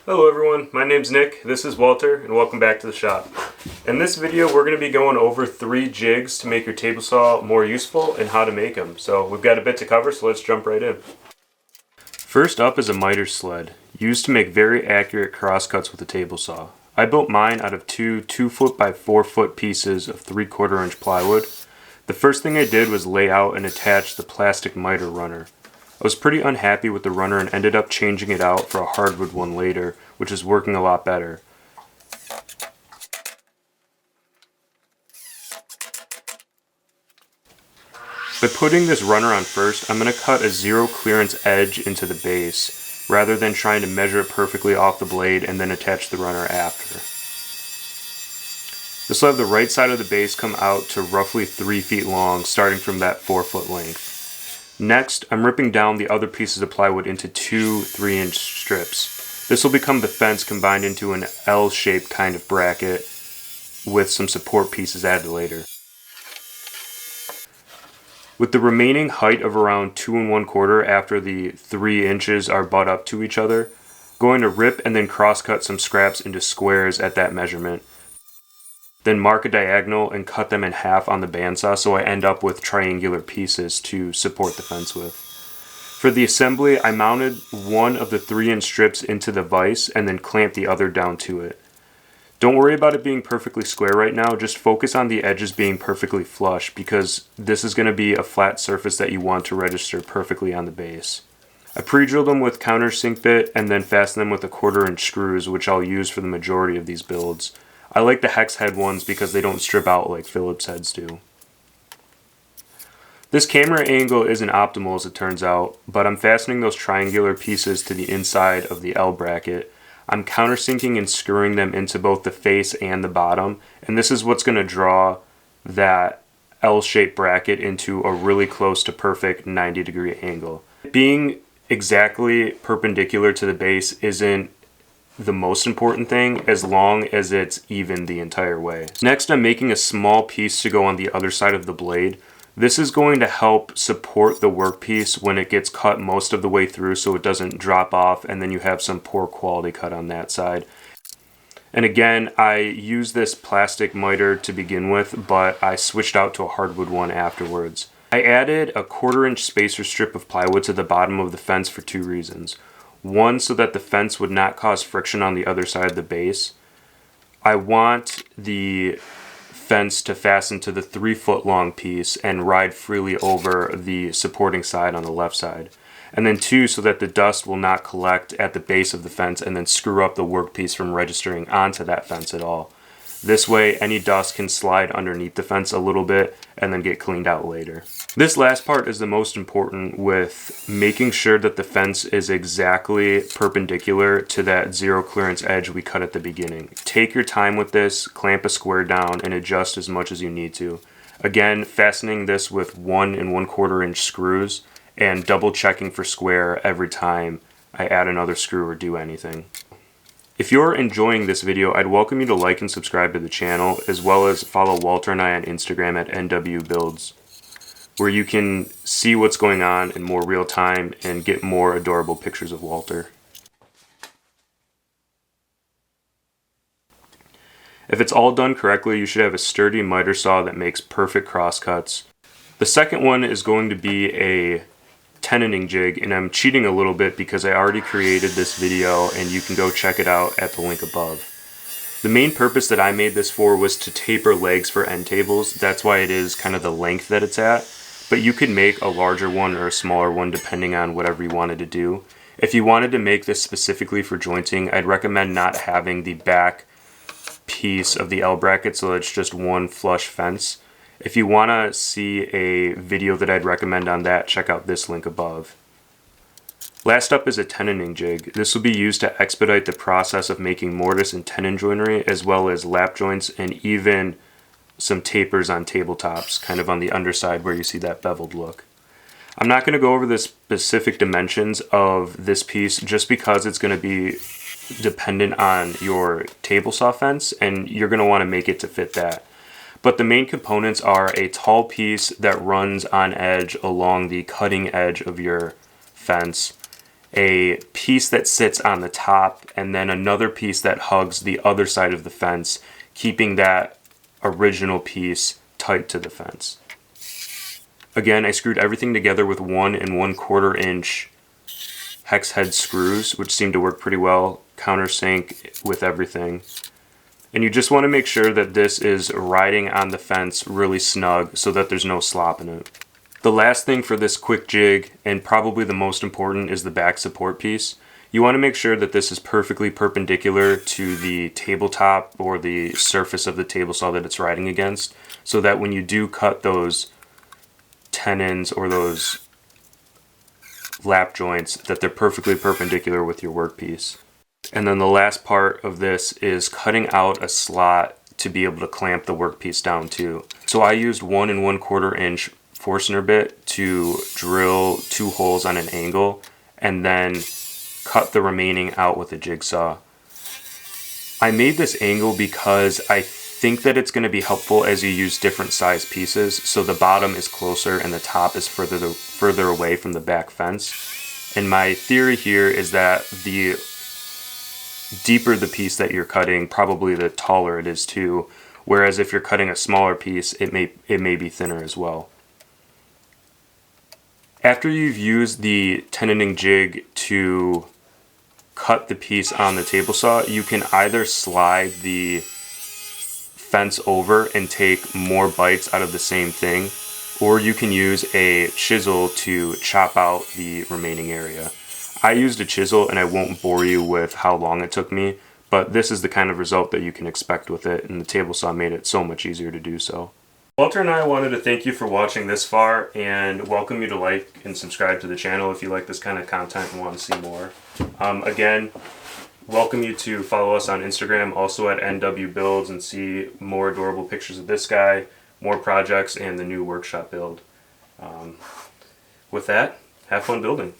Hello everyone, my name's Nick, this is Walter, and welcome back to the shop. In this video we're going to be going over 3 jigs to make your table saw more useful and how to make them. So we've got a bit to cover, so let's jump right in. First up is a miter sled, used to make very accurate crosscuts with a table saw. I built mine out of two 2-foot by 4-foot pieces of 3/4 inch plywood. The first thing I did was lay out and attach the plastic miter runner. I was pretty unhappy with the runner and ended up changing it out for a hardwood one later, which is working a lot better. By putting this runner on first, I'm going to cut a 0 clearance edge into the base, rather than trying to measure it perfectly off the blade and then attach the runner after. This will have the right side of the base come out to roughly 3 feet long, starting from that 4-foot length. Next, I'm ripping down the other pieces of plywood into 2 3-inch strips. This will become the fence combined into an L-shaped kind of bracket with some support pieces added later. With the remaining height of around 2 1/4 after the 3 inches are butt up to each other, going to rip and then cross-cut some scraps into squares at that measurement. Then mark a diagonal and cut them in half on the bandsaw so I end up with triangular pieces to support the fence with. For the assembly, I mounted one of the 3-inch strips into the vise and then clamped the other down to it. Don't worry about it being perfectly square right now, just focus on the edges being perfectly flush because this is going to be a flat surface that you want to register perfectly on the base. I pre-drilled them with countersink bit and then fastened them with 1/4 inch screws, which I'll use for the majority of these builds. I like the hex head ones because they don't strip out like Phillips heads do. This camera angle isn't optimal as it turns out, but I'm fastening those triangular pieces to the inside of the L bracket. I'm countersinking and screwing them into both the face and the bottom, and this is what's going to draw that L-shaped bracket into a really close to perfect 90-degree angle. Being exactly perpendicular to the base isn't the most important thing as long as it's even the entire way. Next, I'm making a small piece to go on the other side of the blade. This is going to help support the workpiece when it gets cut most of the way through so it doesn't drop off and then you have some poor quality cut on that side. And again, I used this plastic miter to begin with, but I switched out to a hardwood one afterwards. I added a 1/4 inch spacer strip of plywood to the bottom of the fence for 2 reasons. One, so that the fence would not cause friction on the other side of the base. I want the fence to fasten to the 3-foot long piece and ride freely over the supporting side on the left side. And then 2, so that the dust will not collect at the base of the fence and then screw up the workpiece from registering onto that fence at all. This way, any dust can slide underneath the fence a little bit and then get cleaned out later. This last part is the most important, with making sure that the fence is exactly perpendicular to that 0 clearance edge we cut at the beginning. Take your time with this, clamp a square down, and adjust as much as you need to. Again, fastening this with 1 1/4 inch screws and double checking for square every time I add another screw or do anything. If you're enjoying this video, I'd welcome you to like and subscribe to the channel, as well as follow Walter and I on Instagram at NW Builds, where you can see what's going on in more real time and get more adorable pictures of Walter. If it's all done correctly, you should have a sturdy miter saw that makes perfect crosscuts. The second one is going to be a Tenon jig, and I'm cheating a little bit because I already created this video and you can go check it out at the link above. The main purpose that I made this for was to taper legs for end tables. That's why it is kind of the length that it's at, but you could make a larger one or a smaller one depending on whatever you wanted to do. If you wanted to make this specifically for jointing, I'd recommend not having the back piece of the L bracket so that it's just one flush fence. If you want to see a video that I'd recommend on that, check out this link above. Last up is a tenon jig. This will be used to expedite the process of making mortise and tenon joinery, as well as lap joints and even some tapers on tabletops, kind of on the underside where you see that beveled look. I'm not going to go over the specific dimensions of this piece just because it's going to be dependent on your table saw fence and you're going to want to make it to fit that. But the main components are a tall piece that runs on edge along the cutting edge of your fence, a piece that sits on the top, and then another piece that hugs the other side of the fence, keeping that original piece tight to the fence. Again, I screwed everything together with 1 1/4 inch hex head screws, which seemed to work pretty well, countersink with everything. And you just want to make sure that this is riding on the fence really snug so that there's no slop in it. The last thing for this quick jig, and probably the most important, is the back support piece. You want to make sure that this is perfectly perpendicular to the tabletop or the surface of the table saw that it's riding against, so that when you do cut those tenons or those lap joints, that they're perfectly perpendicular with your workpiece. And then the last part of this is cutting out a slot to be able to clamp the workpiece down to. So I used 1 1/4 inch Forstner bit to drill 2 holes on an angle and then cut the remaining out with a jigsaw. I made this angle because I think that it's going to be helpful as you use different size pieces, so the bottom is closer and the top is further away from the back fence. And my theory here is that the deeper the piece that you're cutting, probably the taller it is too, whereas if you're cutting a smaller piece, it may be thinner as well. After you've used the tenoning jig to cut the piece on the table saw, you can either slide the fence over and take more bites out of the same thing, or you can use a chisel to chop out the remaining area. I used a chisel, and I won't bore you with how long it took me, but this is the kind of result that you can expect with it, and the table saw made it so much easier to do so. Walter and I wanted to thank you for watching this far and welcome you to like and subscribe to the channel if you like this kind of content and want to see more. Again, welcome you to follow us on Instagram, also at NW Builds, and see more adorable pictures of this guy, more projects, and the new workshop build. With that, have fun building.